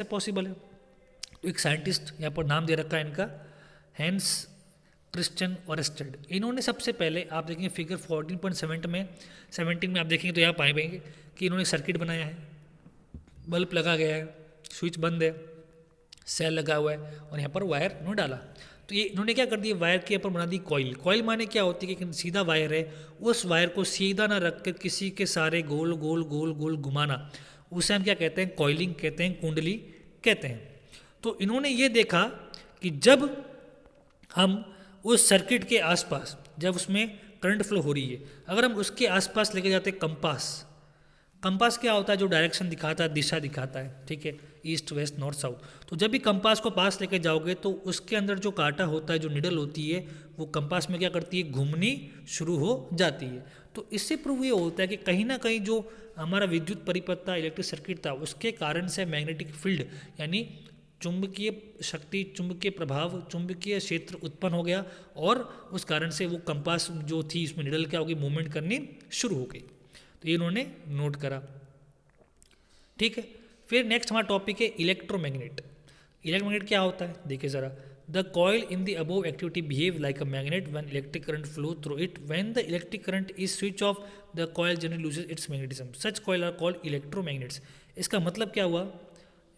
Possible है? तो एक साइंटिस्ट यहाँ पर नाम दे रखा है इनका, हैंस क्रिश्चियन ओरेस्टेड। इन्होंने सबसे पहले, आप देखेंगे फिगर 14.7 में 17 में आप देखेंगे तो यहाँ पाएंगे कि इन्होंने सर्किट बनाया है, बल्ब लगा गया है, स्विच बंद है, सेल लगा हुआ है और यहाँ पर वायर इन्होंने डाला। तो ये इन्होंने क्या कर दिया, वायर के ऊपर बना दी कॉइल। कॉइल माने क्या होती है कि सीधा वायर है, उस वायर को सीधा ना रख कर किसी के सारे गोल गोल गोल गोल घुमाना, उसे हम क्या कहते हैं, कॉइलिंग कहते हैं, कुंडली कहते हैं। तो इन्होंने ये देखा कि जब हम उस सर्किट के आसपास, जब उसमें करंट फ्लो हो रही है, अगर हम उसके आसपास लेके जाते हैं कंपास, कंपास क्या होता है, जो डायरेक्शन दिखाता है, दिशा दिखाता है, ठीक है, ईस्ट वेस्ट नॉर्थ साउथ। तो जब भी कंपास को पास लेके जाओगे तो उसके अंदर जो कांटा होता है, जो निडल होती है, वो कंपास में क्या करती है, घूमनी शुरू हो जाती है। तो इससे प्रूव ये होता है कि कहीं ना कहीं जो हमारा विद्युत परिपथ था, इलेक्ट्रिक सर्किट था, उसके कारण से मैग्नेटिक फील्ड यानी चुंबकीय शक्ति, चुंबकीय प्रभाव, चुंबकीय क्षेत्र उत्पन्न हो गया और उस कारण से वो कंपास जो थी उसमें निडल क्या होगी, मूवमेंट करनी शुरू हो गई। तो ये इन्होंने नोट करा, ठीक है। फिर नेक्स्ट हमारा टॉपिक है इलेक्ट्रोमैग्नेट। इलेक्ट्रोमैग्नेट क्या होता है, देखिए ज़रा, the coil in the above activity behave like a magnet when electric current flow through it, when the electric current is switch off the coil generally loses its magnetism, such coil are called electromagnets. इसका मतलब क्या हुआ,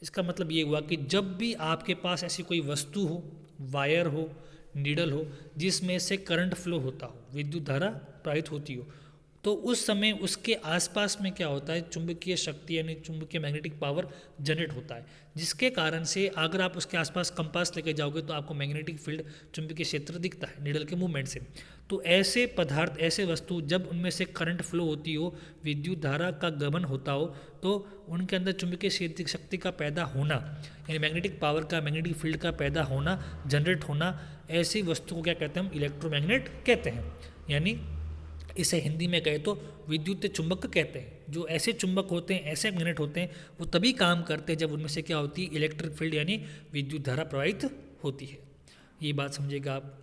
इसका मतलब ये हुआ कि जब भी आपके पास ऐसी कोई वस्तु हो, वायर हो, नीडल हो, जिसमें से करंट फ्लो होता हो, विद्युत धारा प्रवाहित होती हो, तो उस समय उसके आसपास में क्या होता है, चुंबकीय शक्ति यानी चुंबकीय मैग्नेटिक पावर जनरेट होता है, जिसके कारण से अगर आप उसके आसपास कंपास लेके जाओगे तो आपको मैग्नेटिक फील्ड, चुंबकीय क्षेत्र दिखता है निडल के मूवमेंट से। तो ऐसे पदार्थ, ऐसे वस्तु जब उनमें से करंट फ्लो होती हो, विद्युत धारा का गमन होता हो, तो उनके अंदर चुंबकीय शक्ति का पैदा होना यानी मैग्नेटिक पावर का, मैग्नेटिक फील्ड का पैदा होना, जनरेट होना, ऐसी वस्तु को क्या कहते हैं हम, इलेक्ट्रोमैग्नेट कहते हैं। यानी इसे हिंदी में कहे तो विद्युत चुंबक कहते हैं। जो ऐसे चुंबक होते हैं, ऐसे मैग्नेट होते हैं, वो तभी काम करते हैं जब उनमें से क्या होती है, इलेक्ट्रिक फील्ड यानी विद्युत धारा प्रवाहित होती है। ये बात समझिएगा आप।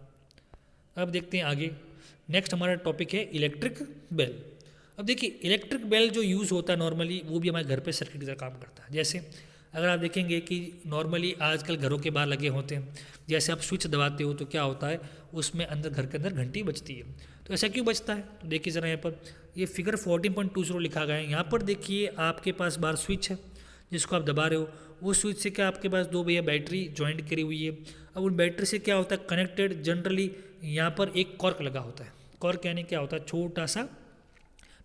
अब देखते हैं आगे, नेक्स्ट हमारा टॉपिक है इलेक्ट्रिक बेल। अब देखिए इलेक्ट्रिक बेल जो यूज़ होता है नॉर्मली, वो भी हमारे घर पे सर्किट की तरह काम करता है। जैसे अगर आप देखेंगे कि नॉर्मली आजकल घरों के बाहर लगे होते हैं, जैसे आप स्विच दबाते हो तो क्या होता है, उसमें अंदर घर के अंदर घंटी बजती है। तो ऐसा क्यों बजता है, तो देखिए ज़रा, यहाँ पर ये फिगर 14.20 लिखा गया है। यहाँ पर देखिए आपके पास बाहर स्विच है जिसको आप दबा रहे हो, वो स्विच से क्या आपके पास दो भैया बैटरी ज्वाइंट करी हुई है। अब उन बैटरी से क्या होता है, कनेक्टेड जनरली यहाँ पर एक कॉर्क लगा होता है। कॉर्क यानी क्या होता है, छोटा सा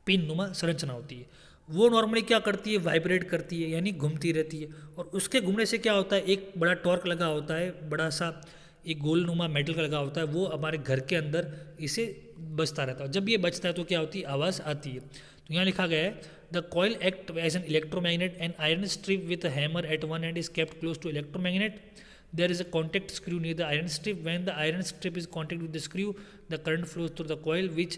पिन नुमा संरचना होती है। वो नॉर्मली क्या करती है, वाइब्रेट करती है यानी घूमती रहती है, और उसके घूमने से क्या होता है, एक बड़ा टॉर्क लगा होता है, बड़ा सा एक गोल नुमा मेटल का लगा होता है, वो हमारे घर के अंदर इसे बजता रहता है। जब ये बजता है तो क्या होती है, आवाज़ आती है। तो यहाँ लिखा गया है, the coil act as an electromagnet, an iron strip with a hammer at one end is kept close to electromagnet. There is a contact screw near the iron strip. When the iron strip is contact with the screw, the current flows through the coil, which